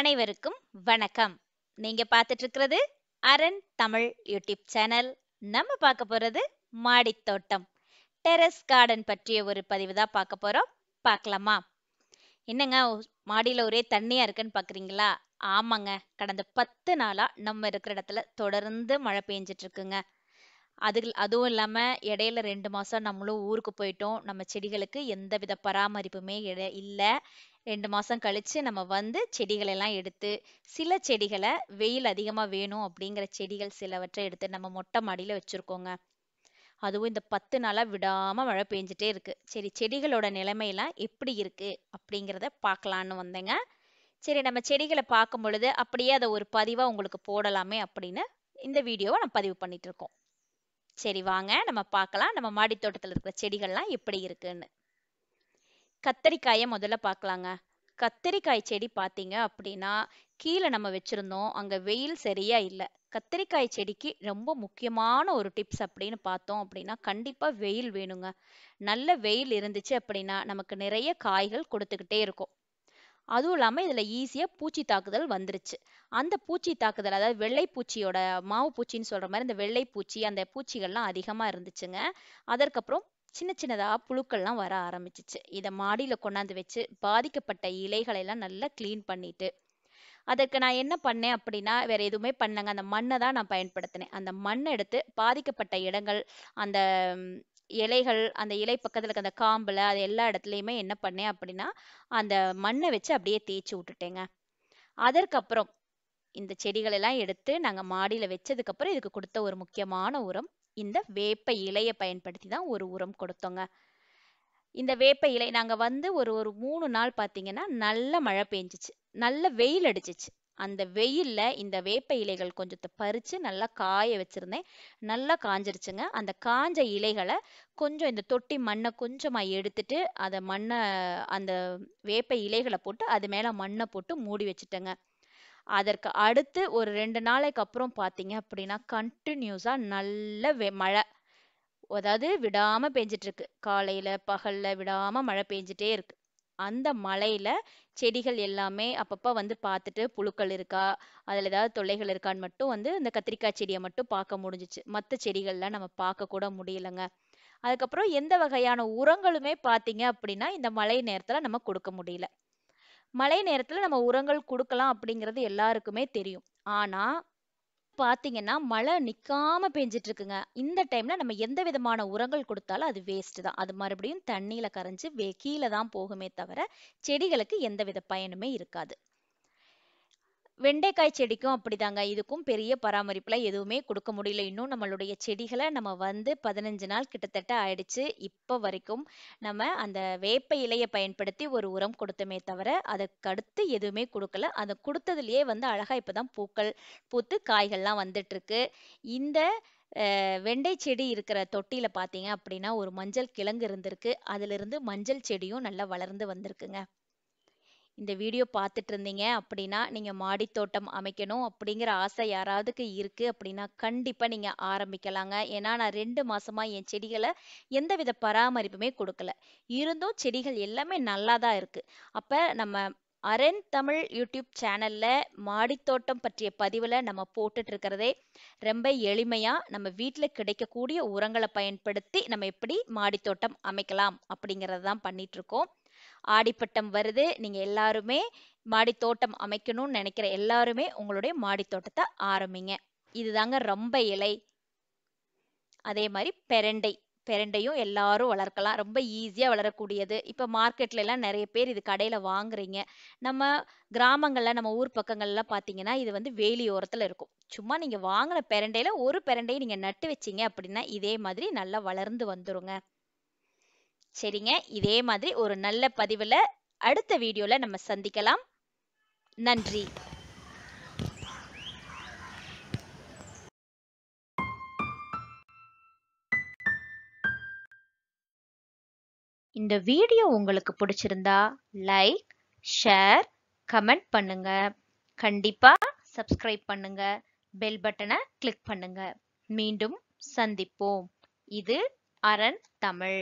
அனைவருக்கும் வணக்கம். நீங்க பார்த்துட்டு இருக்கிறது அரண் தமிழ் யூடியூப் சேனல். நம்ம பார்க்க போறது மாடித் தோட்டம், டெரஸ் கார்டன் பற்றிய ஒரு பதிவு தான் பார்க்க போறோம். பார்க்கலாமா? என்னங்க மாடியில ஒரே தண்ணியா இருக்குன்னு பார்க்குறீங்களா? ஆமாங்க. கடந்த 10 நாளா நம்ம இருக்கிற இடத்துல தொடர்ந்து மழை பெஞ்சிட்டு இருக்குங்க. அதுவும் இல்லாம இடையில 2 மாசம் நம்மளும் ஊருக்கு போயிட்டோம். நம்ம செடிகளுக்கு எந்தவித பராமரிப்புமே இல்ல. 2 மாசம் கழிச்சு நம்ம வந்து செடிகள் எல்லாம் எடுத்து, சில செடிகள வெயில் அதிகமா வேணும் அப்படிங்கிற செடிகள் சிலவற்றை எடுத்து நம்ம மொட்டை மாடியில வச்சிருக்கோங்க. அதுவும் இந்த 10 நாளா விடாம மழை பெஞ்சுட்டே இருக்கு. சரி, செடிகளோட நிலைமையெல்லாம் எப்படி இருக்கு அப்படிங்கிறத பார்க்கலான்னு வந்தேங்க. சரி, நம்ம செடிகள பார்க்கும் பொழுது அப்படியே அத ஒரு பதிவா உங்களுக்கு போடலாமே அப்படின்னு இந்த வீடியோவ நான் பதிவு பண்ணிட்டு இருக்கோம். சரி, வாங்க நம்ம பார்க்கலாம். நம்ம மாடித் தோட்டத்துல இருக்கிற செடிகள்லாம் எப்படி இருக்குன்னு. கத்தரிக்காய முதல்ல பார்க்கலாங்க. கத்தரிக்காய் செடி பார்த்தீங்க அப்படின்னா, கீழ நம்ம வச்சிருந்தோம். அங்க வெயில் சரியா இல்ல. கத்தரிக்காய் செடிக்கு ரொம்ப முக்கியமான ஒரு டிப்ஸ் அப்படின்னு பார்த்தோம் அப்படின்னா, கண்டிப்பா வெயில் வேணுங்க. நல்ல வெயில் இருந்துச்சு அப்படின்னா, நமக்கு நிறைய காய்கள் கொடுத்துக்கிட்டே இருக்கும். அதுவும் இல்லாம இதுல ஈஸியா பூச்சி தாக்குதல் வந்துருச்சு. அந்த பூச்சி தாக்குதல், அதாவது வெள்ளை பூச்சியோட மாவு பூச்சின்னு சொல்ற மாரி இந்த வெள்ளை பூச்சி, அந்த பூச்சிகள்லாம் அதிகமா இருந்துச்சுங்க. அதற்கப்புறம் சின்ன சின்னதா புழுக்கள்லாம் வர ஆரம்பிச்சுச்சு. இத மாடியில கொண்டாந்து வச்சு பாதிக்கப்பட்ட இலைகளை எல்லாம் நல்லா கிளீன் பண்ணிட்டு, அதற்கு நான் என்ன பண்ணேன் அப்படின்னா, வேற எதுவுமே பண்ணலங்க. அந்த மண்ண தான் நான் பயன்படுத்தினேன். அந்த மண்ண எடுத்து பாதிக்கப்பட்ட இடங்கள், அந்த இலைகள், அந்த இலை பக்கத்துல இருக்க அந்த காம்புல, அது எல்லா இடத்துலயுமே என்ன பண்ணேன் அப்படின்னா, அந்த மண்ண வச்சு அப்படியே தேய்ச்சு விட்டுட்டேங்க. அதற்கப்புறம் இந்த செடிகள் எல்லாம் எடுத்து நாங்க மாடியில வச்சதுக்கப்புறம் இதுக்கு கொடுத்த ஒரு முக்கியமான உரம், இந்த வேப்ப இலைய பயன்படுத்தி தான் ஒரு உரம் கொடுத்தோங்க. இந்த வேப்ப இலை நாங்க வந்து ஒரு ஒரு 3 நாள் பார்த்தீங்கன்னா, நல்ல மழை பெஞ்சுச்சு. நல்ல வெயில் அடிச்சுச்சு. அந்த வெயில்ல இந்த வேப்ப இலைகள் கொஞ்சத்த பறிச்சு நல்லா காய வச்சிருந்தேன். நல்லா காஞ்சிருச்சுங்க. அந்த காஞ்ச இலைகள கொஞ்சம் இந்த தொட்டி மண்ண கொஞ்சமா எடுத்துட்டு, அந்த வேப்ப இலைகள போட்டு, அது மேல மண்ண போட்டு மூடி வச்சுட்டேங்க. அதற்கு அடுத்து ஒரு 2 நாளைக்கு அப்புறம் பார்த்தீங்க அப்படின்னா, கன்டினியூஸா நல்ல மழை. அதாவது விடாம பெஞ்சுட்டு இருக்கு. காலையில, பகல்ல விடாம மழை பெஞ்சுட்டே இருக்கு. அந்த மழையில செடிகள் எல்லாமே அப்பப்ப வந்து பார்த்துட்டு, புழுக்கள் இருக்கா? அதுல ஏதாவது தொல்லைகள் இருக்கான்னு மட்டும் வந்து இந்த கத்திரிக்காய் செடிய மட்டும் பார்க்க முடிஞ்சுச்சு. மத்த செடிகள்லாம் நம்ம பார்க்க கூட முடியலங்க. அதுக்கப்புறம் எந்த வகையான உரங்களுமே பார்த்தீங்க அப்படின்னா, இந்த மழை நேரத்துல நம்ம கொடுக்க முடியல. மழை நேரத்துல நம்ம உரங்கள் குடுக்கலாம் அப்படிங்கிறது எல்லாருக்குமே தெரியும். ஆனா, பார்த்தீங்கன்னா, மழை நிக்காம பெஞ்சுட்டு இருக்குங்க. இந்த டைம்ல நம்ம எந்த விதமான உரங்கள் குடுத்தாலும் அது வேஸ்ட் தான். அது மறுபடியும் தண்ணீல கரைஞ்சு கீழ தான் போகுமே தவிர, செடிகளுக்கு எந்தவித பயனுமே இருக்காது. வெண்டைக்காய் செடிக்கும் அப்படிதாங்க. இதுக்கும் பெரிய பராமரிப்புலாம் எதுவுமே குடுக்க முடியல. இன்னும் நம்மளுடைய செடிகள நம்ம வந்து 15 நாள் கிட்டத்தட்ட ஆயிடுச்சு. இப்ப வரைக்கும் நம்ம அந்த வேப்ப இலைய பயன்படுத்தி ஒரு உரம் கொடுத்தோமே தவிர, அதுக்கடுத்து எதுவுமே குடுக்கல. அத குடுத்ததிலேயே வந்து அழகா இப்ப தான் பூக்கள் பூத்து காய்கள்லாம் வந்துட்டுருக்கு. இந்த வெண்டை செடி இருக்கிற தொட்டியில பார்த்தீங்க அப்படின்னா, ஒரு மஞ்சள் கிழங்கு இருந்திருக்கு. அதிலிருந்து மஞ்சள் செடியும் நல்லா வளர்ந்து வந்திருக்குங்க. இந்த வீடியோ பார்த்துட்டு இருந்தீங்க அப்படின்னா, நீங்க மாடித் தோட்டம் அமைக்கணும் அப்படிங்கிற ஆசை யாராவதுக்கு இருக்கு அப்படின்னா, கண்டிப்பா நீங்க ஆரம்பிக்கலாங்க. ஏன்னா, நான் 2 மாசமா என் செடிகள எந்தவித பராமரிப்புமே குடுக்கல. இருந்தும் செடிகள் எல்லாமே நல்லா தான் இருக்கு. அப்ப நம்ம அரண் தமிழ் யூடியூப் சேனல்ல மாடித் தோட்டம் பற்றிய பதிவுல நம்ம போட்டுட்டு இருக்கிறதே ரொம்ப எளிமையா, நம்ம வீட்ல கிடைக்கக்கூடிய உரங்கள பயன்படுத்தி நம்ம எப்படி மாடித் தோட்டம் அமைக்கலாம் அப்படிங்கிறத தான் பண்ணிட்டு இருக்கோம். ஆடிப்பட்டம் வருது. நீங்க எல்லாருமே மாடித் தோட்டம் அமைக்கணும்னு நினைக்கிற எல்லாருமே உங்களுடைய மாடித் தோட்டத்த ஆரம்பிங்க. இதுதாங்க ரொம்ப இலை. அதே மாரி பெரண்டை. பெரண்டையும் எல்லாரும் வளர்க்கலாம். ரொம்ப ஈஸியா வளரக்கூடியது. இப்ப மார்க்கெட்ல எல்லாம் நெறைய பேர் இது கடையில வாங்குறீங்க. நம்ம கிராமங்கள்ல, நம்ம ஊர் பக்கங்கள்லாம் பார்த்தீங்கன்னா, இது வந்து வேலி ஓரத்துல இருக்கும். சும்மா நீங்க வாங்குன பெரண்டையில ஒரு பெரண்டைய நீங்க நட்டு வச்சீங்க அப்படின்னா, இதே மாதிரி நல்லா வளர்ந்து வந்துருங்க. சரிங்க. இதே மாதிரி ஒரு நல்ல பதிவுல அடுத்த வீடியோல நம்ம சந்திக்கலாம். நன்றி. இந்த வீடியோ உங்களுக்கு பிடிச்சிருந்தா லைக், ஷேர், கமெண்ட் பண்ணுங்க. கண்டிப்பா சப்ஸ்கிரைப் பண்ணுங்க. பெல் பட்டனை கிளிக் பண்ணுங்க. மீண்டும் சந்திப்போம். இது அரண் தமிழ்.